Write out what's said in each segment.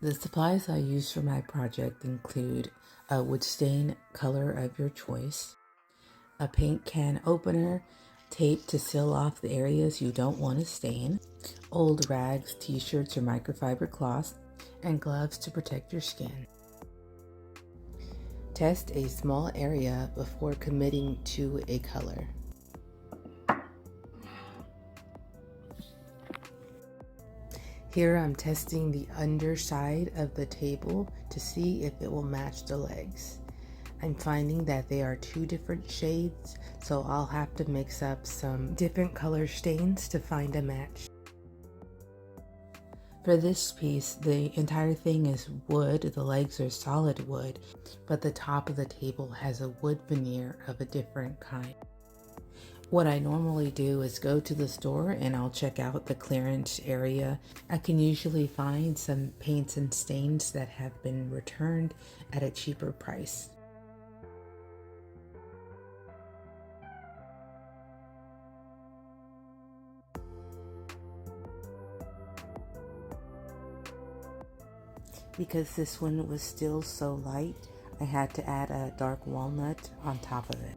The supplies I use for my project include a wood stain color of your choice, a paint can opener, tape to seal off the areas you don't want to stain, old rags, t-shirts, or microfiber cloths, and gloves to protect your skin. Test a small area before committing to a color. Here I'm testing the underside of the table to see if it will match the legs. I'm finding that they are two different shades, so I'll have to mix up some different color stains to find a match. For this piece, the entire thing is wood. The legs are solid wood, but the top of the table has a wood veneer of a different kind. What I normally do is go to the store and I'll check out the clearance area. I can usually find some paints and stains that have been returned at a cheaper price. Because this one was still so light, I had to add a dark walnut on top of it.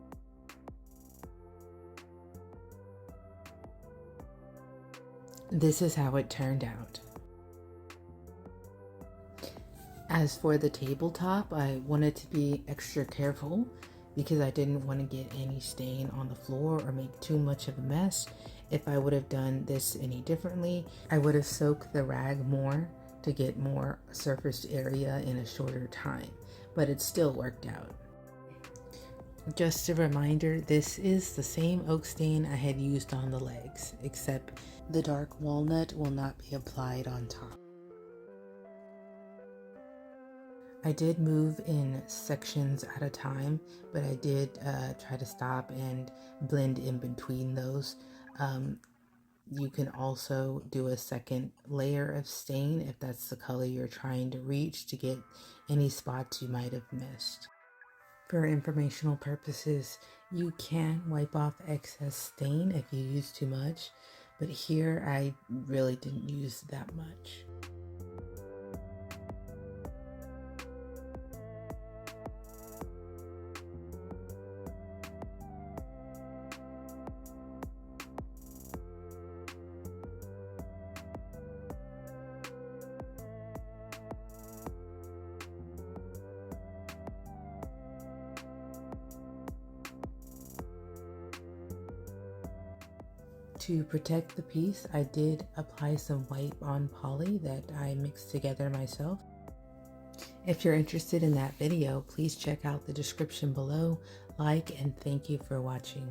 This is how it turned out. As for the tabletop, I wanted to be extra careful because I didn't want to get any stain on the floor or make too much of a mess. If I would have done this any differently, I would have soaked the rag more to get more surface area in a shorter time, but it still worked out. Just a reminder, this is the same oak stain I had used on the legs, except the dark walnut will not be applied on top. I did move in sections at a time, but I did try to stop and blend in between those. You can also do a second layer of stain if that's the color you're trying to reach to get any spots you might have missed. For informational purposes, you can wipe off excess stain if you use too much, but here I really didn't use that much. To protect the piece, I did apply some white on poly that I mixed together myself. If you're interested in that video, please check out the description below. Like and thank you for watching.